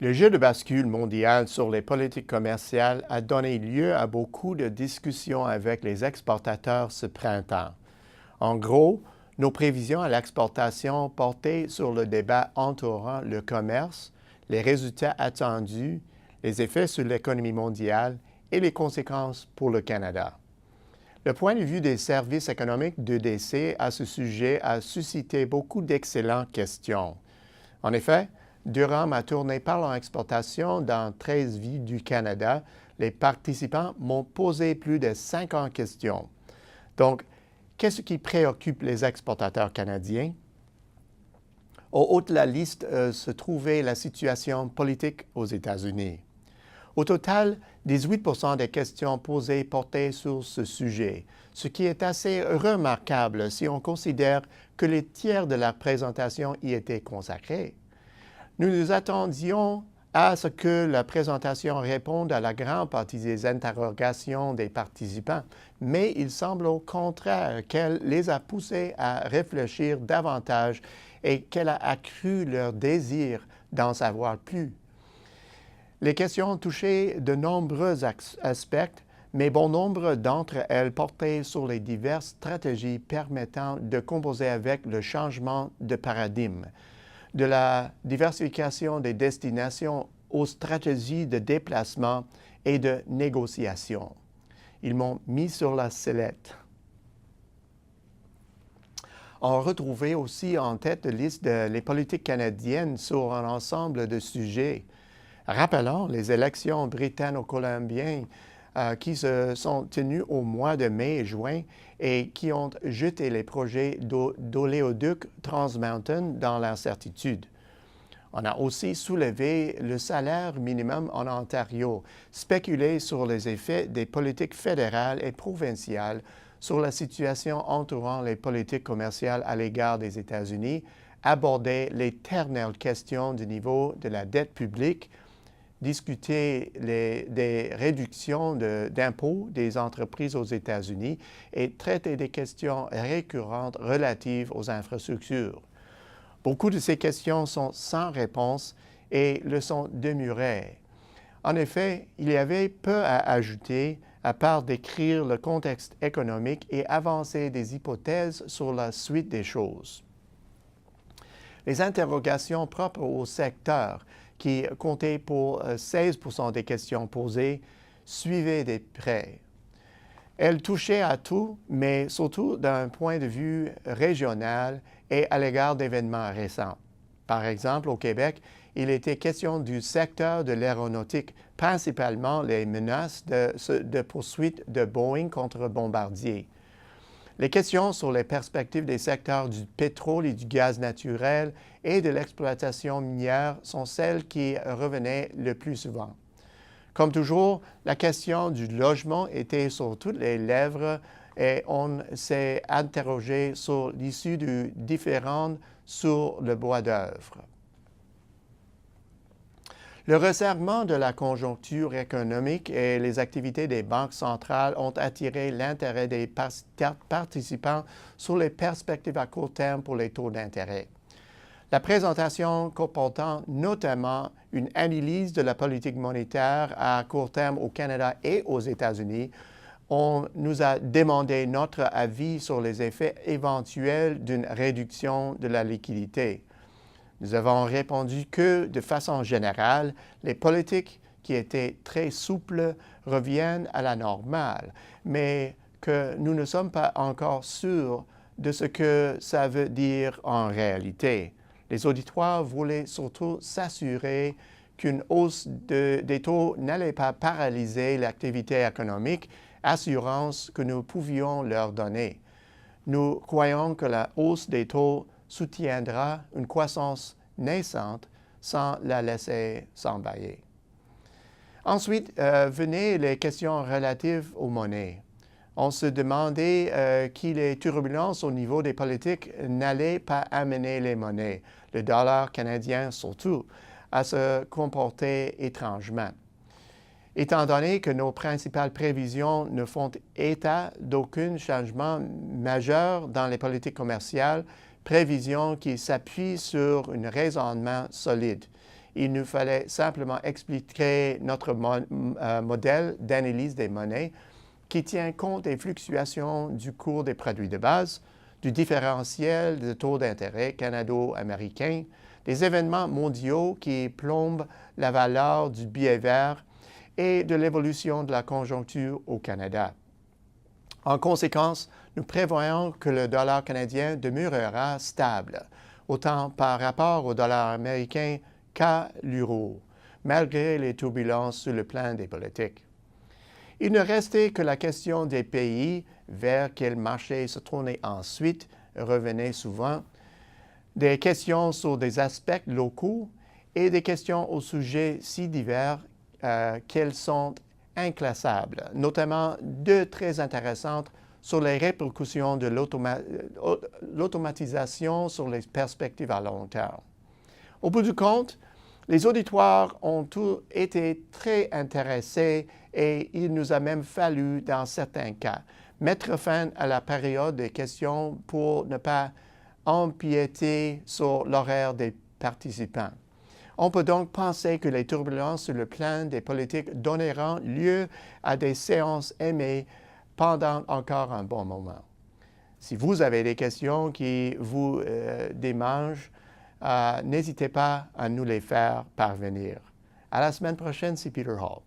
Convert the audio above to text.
Le jeu de bascule mondial sur les politiques commerciales a donné lieu à beaucoup de discussions avec les exportateurs ce printemps. En gros, nos prévisions à l'exportation portaient sur le débat entourant le commerce, les résultats attendus, les effets sur l'économie mondiale et les conséquences pour le Canada. Le point de vue des services économiques d'EDC à ce sujet a suscité beaucoup d'excellentes questions. En effet, durant ma tournée Parlons exportation dans 13 villes du Canada, les participants m'ont posé plus de 50 questions. Donc, qu'est-ce qui préoccupe les exportateurs canadiens? Au haut de la liste se trouvait la situation politique aux États-Unis. Au total, 18 % des questions posées portaient sur ce sujet, ce qui est assez remarquable si on considère que les tiers de la présentation y étaient consacrés. Nous nous attendions à ce que la présentation réponde à la grande partie des interrogations des participants, mais il semble au contraire qu'elle les a poussés à réfléchir davantage et qu'elle a accru leur désir d'en savoir plus. Les questions touchaient de nombreux aspects, mais bon nombre d'entre elles portaient sur les diverses stratégies permettant de composer avec le changement de paradigme, de la diversification des destinations aux stratégies de déplacement et de négociation. Ils m'ont mis sur la sellette. On retrouvait aussi en tête de liste les politiques canadiennes sur un ensemble de sujets. Rappelons les élections britanno-colombiennes qui se sont tenues au mois de mai et juin et qui ont jeté les projets d'oléoduc Trans Mountain dans l'incertitude. On a aussi soulevé le salaire minimum en Ontario, spéculé sur les effets des politiques fédérales et provinciales sur la situation entourant les politiques commerciales à l'égard des États-Unis, abordé l'éternelle question du niveau de la dette publique, discuter des réductions d'impôts des entreprises aux États-Unis et traiter des questions récurrentes relatives aux infrastructures. Beaucoup de ces questions sont sans réponse et le sont demeurées. En effet, il y avait peu à ajouter à part décrire le contexte économique et avancer des hypothèses sur la suite des choses. Les interrogations propres au secteur, qui comptaient pour 16 % des questions posées, suivaient de près. Elles touchaient à tout, mais surtout d'un point de vue régional et à l'égard d'événements récents. Par exemple, au Québec, il était question du secteur de l'aéronautique, principalement les menaces de poursuite de Boeing contre Bombardier. Les questions sur les perspectives des secteurs du pétrole et du gaz naturel et de l'exploitation minière sont celles qui revenaient le plus souvent. Comme toujours, la question du logement était sur toutes les lèvres et on s'est interrogé sur l'issue du différend sur le bois d'œuvre. Le resserrement de la conjoncture économique et les activités des banques centrales ont attiré l'intérêt des participants sur les perspectives à court terme pour les taux d'intérêt. La présentation comportant notamment une analyse de la politique monétaire à court terme au Canada et aux États-Unis, on nous a demandé notre avis sur les effets éventuels d'une réduction de la liquidité. Nous avons répondu que, de façon générale, les politiques qui étaient très souples reviennent à la normale, mais que nous ne sommes pas encore sûrs de ce que ça veut dire en réalité. Les auditoires voulaient surtout s'assurer qu'une hausse des taux n'allait pas paralyser l'activité économique, assurance que nous pouvions leur donner. Nous croyons que la hausse des taux soutiendra une croissance naissante sans la laisser s'emballer. Ensuite, venaient les questions relatives aux monnaies. On se demandait qui les turbulences au niveau des politiques n'allaient pas amener les monnaies, le dollar canadien surtout, à se comporter étrangement. Étant donné que nos principales prévisions ne font état d'aucun changement majeur dans les politiques commerciales, prévisions qui s'appuient sur un raisonnement solide. Il nous fallait simplement expliquer notre modèle d'analyse des monnaies qui tient compte des fluctuations du cours des produits de base, du différentiel de taux d'intérêt canado-américain, des événements mondiaux qui plombent la valeur du billet vert et de l'évolution de la conjoncture au Canada. En conséquence, nous prévoyons que le dollar canadien demeurera stable, autant par rapport au dollar américain qu'à l'euro, malgré les turbulences sur le plan des politiques. Il ne restait que la question des pays vers quel marché se tourner ensuite revenait souvent, des questions sur des aspects locaux et des questions au sujet si divers qu'elles sont inclassables, notamment deux très intéressantes sur les répercussions de l'automatisation sur les perspectives à long terme. Au bout du compte, les auditoires ont tous été très intéressés et il nous a même fallu, dans certains cas, mettre fin à la période des questions pour ne pas empiéter sur l'horaire des participants. On peut donc penser que les turbulences sur le plan des politiques donneront lieu à des séances aimées pendant encore un bon moment. Si vous avez des questions qui vous démangent, n'hésitez pas à nous les faire parvenir. À la semaine prochaine, c'est Peter Hall.